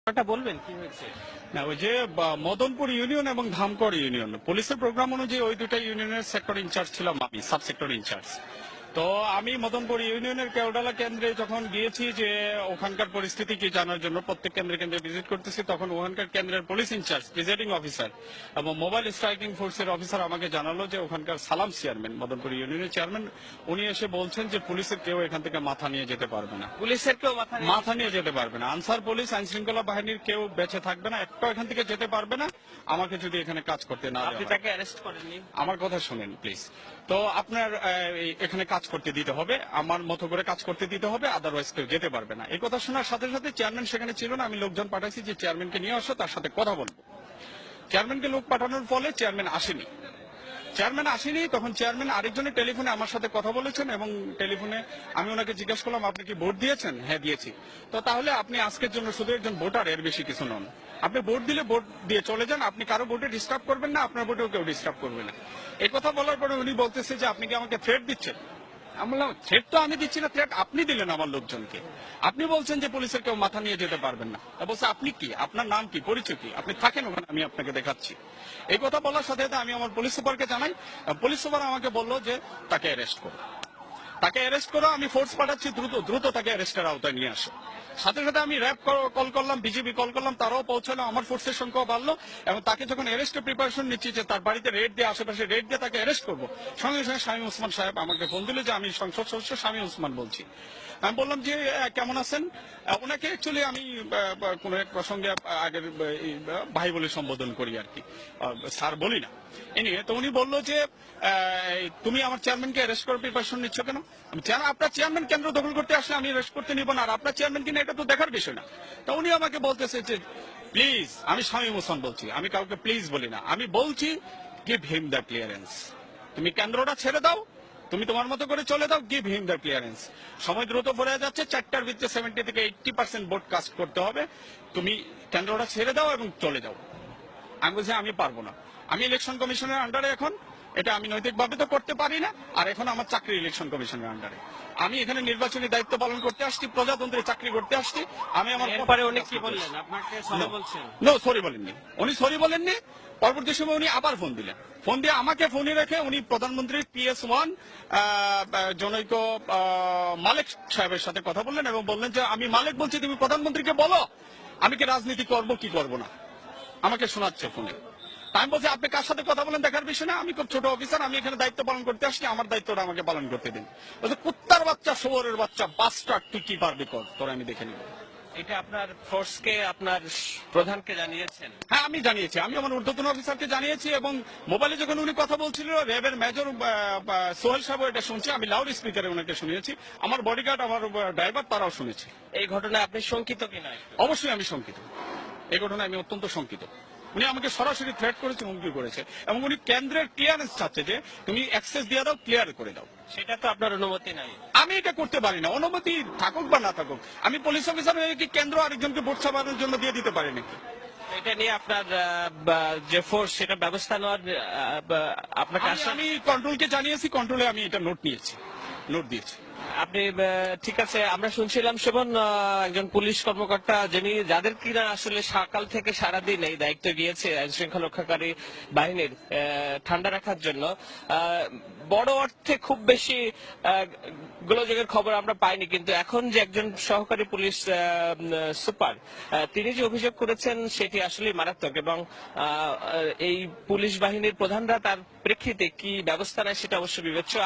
বলবেন কি হয়েছে? না, ওই যে মদনপুর ইউনিয়ন এবং ধামকড় ইউনিয়ন পুলিশের প্রোগ্রাম অনুযায়ী ওই দুটা ইউনিয়নের সেক্টর ইনচার্জ ছিলাম আমি, সাব সেক্টর ইনচার্জ। তো আমি মদনপুর ইউনিয়নের কেওডালা কেন্দ্রে যখন গিয়েছি যে ওখানকার পরিস্থিতি কি জানার জন্য প্রত্যেক কেন্দ্রে কেন্দ্রে ভিজিট করতেছি, তখন ওখানকার কেন্দ্রের পুলিশ ইনচার্জ, প্রিজাইডিং অফিসার এবং মোবাইল স্ট্রাইকিং ফোর্সের অফিসার আমাকে জানালো যে ওখানকার সালাম চেয়ারম্যান, মদনপুর ইউনিয়নের চেয়ারম্যান, উনি এসে বলছেন যে পুলিশের কেউ এখান থেকে মাথা নিয়ে যেতে পারবে না, পুলিশের কেউ মাথা নিয়ে যেতে পারবে না। আনসার পুলিশ, আইন শৃঙ্খলা বাহিনীর কেউ বেঁচে থাকবে না, একটাও এখান থেকে যেতে পারবে না আমাকে যদি এখানে কাজ করতে না আপনি দেওয়া হয়। তাকে অ্যারেস্ট করেননি? আমার কথা শুনেন প্লিজ। তো আপনার এখানে কাজ করতে দিতে হবে, আমার মতো করে কাজ করতে দিতে হবে, আদারওয়াইজ কেউ যেতে পারবে না। এই কথা শোনার সাথে সাথে চেয়ারম্যান সেখানে ছিল না, আমি লোকজন পাঠাইছি যে চেয়ারম্যানকে নিয়ে আসো, তার সাথে কথা বলবো। চেয়ারম্যানকে লোক পাঠানোর ফলে চেয়ারম্যান আসেনি। তখন চেয়ারম্যান আরেকজনের টেলিফোনে আমার সাথে কথা বলেছেন এবং টেলিফোনে আমি ওনাকে জিজ্ঞাসা করলাম, আপনি কি ভোট দিয়েছেন? হ্যাঁ দিয়েছি। তো তাহলে আপনি আজকের জন্য শুধু একজন ভোটার, এর বেশি কিছু নন। আপনি ভোট দিলে ভোট দিয়ে চলে যান, আপনি কারো ভোটে ডিস্টার্ব করবেন না, আপনার ভোটেও কেউ ডিস্টার্ব করবে না। এই কথা বলার পরে উনি বলতেছে যে আপনি কি আমাকে থ্রেট দিচ্ছেন? আমি বললাম, থ্রেট তো আমি দিচ্ছি না, থ্রেট আপনি দিলেন আমার লোকজনকে। আপনি বলছেন যে পুলিশের কেউ মাথা নিয়ে যেতে পারবেন না। বলছে আপনি কি, আপনার নাম কি, পরিচয় কি, আপনি থাকেন ওখানে, আমি আপনাকে দেখাচ্ছি। এই কথা বলার সাথে সাথে আমি আমার পুলিশ সুপারকে জানাই। পুলিশ সুপার আমাকে বললো যে তাকে অ্যারেস্ট করো, আমি ফোর্স পাঠাচ্ছি, দ্রুত তাকে অ্যারেস্টের আওতায় নিয়ে আসো। সাথে সাথে আমি র্যাব কল করলাম, বিজিবি কল করলাম, তারাও পৌঁছালো, আমার ফোর্সের সংখ্যাও বাড়লো এবং তাকে যখন অ্যারেস্টের প্রিপারেশন নিচ্ছি যে তার বাড়িতে রেড দিয়ে, আশেপাশে রেড দিয়ে তাকে অ্যারেস্ট করবো, সঙ্গে সঙ্গে শামীম ওসমান সাহেব আমাকে ফোন দিল যে আমি সংসদ সদস্য শামীম ওসমান বলছি। আমি বললাম যে কেমন আছেন? ওনাকে অ্যাকচুয়ালি আমি কোন এক প্রসঙ্গে আগের ভাই বলে সম্বোধন করি আর কি, স্যার বলি না। এনিয়ে তো উনি বললো যে তুমি আমার চেয়ারম্যানকে অ্যারেস্ট করার প্রিপারেশন নিচ্ছ কেন? আপনার চেয়ারম্যান কেন্দ্র দখল করতে আসলে আমি অ্যারেস্ট করতে নিব না, আর আপনার চেয়ারম্যান কিনা এটা তো দেখার বিষয় না। তো উনি আমাকে বলতেছে যে প্লিজ, আমি শামীম ওসমান বলছি, আমি কাউকে প্লিজ বলি না, আমি বলছি গিভ হিম দ্য ক্লিয়ারেন্স। তুমি কেন্দ্রটা ছেড়ে দাও, তুমি তোমার মতো করে চলে দাও, গিভ হিম দ্য ক্লিয়ারেন্স। সময় দ্রুত পড়ে যাচ্ছে, 4টার ভিতরে 70 থেকে 80% ভোট কাস্ট করতে হবে, তুমি কেন্দ্রটা ছেড়ে দাও এবং চলে যাও। আমি বলছি আমি পারবো না, আমি ইলেকশন কমিশনের আন্ডারে, এখন এটা আমি নৈতিকভাবে তো করতে পারি না, আর এখন আমার চাকরি ইলেকশন কমিশনের আন্ডারে, আমি এখানে নির্বাচনী দায়িত্ব পালন করতে আসছি, প্রজাতন্ত্রের চাকরি করতে আসছি। আমি আমার এরপরে উনি কি বললেন? আপনাকে সরি বলছেন? নো, সরি বলেননি, উনি সরি বলেননি। পরবর্তী সময় উনি আবার ফোন দিলেন, ফোন দিয়ে আমাকে ফোনে রেখে উনি প্রধানমন্ত্রী PS1 জনৈক মালিক সাহেবের সাথে কথা বললেন এবং বললেন যে আমি মালিক বলছি, তুমি প্রধানমন্ত্রীকে বলো আমি কি রাজনীতি করবো কি করবো না। আমাকে শোনাচ্ছে ফোনে। আমি বলছি আপনি কার সাথে কথা বলেন দেখার বিষয় না, আমি খুব ছোট অফিসার, আমি এখানে দায়িত্ব পালন করতে আসছি, আমার দায়িত্বটা আমাকে পালন করতে দিন। বলছে কুত্তার বাচ্চা, শোরের বাচ্চা, বাস্টার্ড, তুই কি পারবি কর, তোরা আমি দেখে নিব। এটা আপনার ফোর্সকে, আপনার প্রধানকে জানিয়েছেন? হ্যাঁ আমি জানিয়েছি, আমি আমার ঊর্ধ্বতন অফিসারকে জানিয়েছি এবং মোবাইলে যখন উনি কথা বলছিল র্যাবের মেজর সোহেল সাহেব এটা শুনছে, আমি লাউড স্পিকারে ওনাকে শুনিয়েছি, আমার বডিগার্ড, আমার ড্রাইভার তারাও শুনেছে। এই ঘটনায় আপনি শঙ্কিত কিনা? অবশ্যই আমি শঙ্কিত, এই ঘটনায় আমি অত্যন্ত শঙ্কিত। উনি আমাকে সরাসরি থ্রেট করেছে, হুমকি করেছে এবং উনি কেন্দ্রের ক্লিয়ারেন্স চাচ্ছে যে তুমি অ্যাক্সেস দিয়ে দাও, ক্লিয়ার করে দাও। সেটা তো আপনার অনুমতি নাই। আমি এটা করতে পারি না, অনুমতি থাকুক বা না থাকুক। আমি পুলিশ অফিসার হয়ে কি কেন্দ্র আরেকজনকে ভোট ছাপানোর জন্য দিয়ে দিতে পারি নাকি? এটা নিয়ে আপনার যে ফোর্স, সেটা ব্যবস্থা নেওয়ার আপনাকে আমি কন্ট্রোলকে জানিয়েছি, কন্ট্রোলে আমি এটা নোট দিয়েছি। আপনি ঠিক আছে, আমরা শুনছিলাম শোভন একজন পুলিশ কর্মকর্তা যিনি, যাদের কিনা আসলে সকাল থেকে সারাদিন এই দায়িত্ব গিয়েছে আইন শৃঙ্খলা রক্ষাকারী বাহিনীর ঠান্ডা রাখার জন্য, বড় অর্থে খুব বেশি গোলযোগের খবর আমরা পাইনি, কিন্তু এখন যে একজন সহকারী পুলিশ সুপার তিনি যে অভিযোগ করেছেন সেটি আসলে মারাত্মক এবং এই পুলিশ বাহিনীর প্রধানরা তার প্রেক্ষিতে কি ব্যবস্থা নেয় সেটা অবশ্য বিবেচ্য।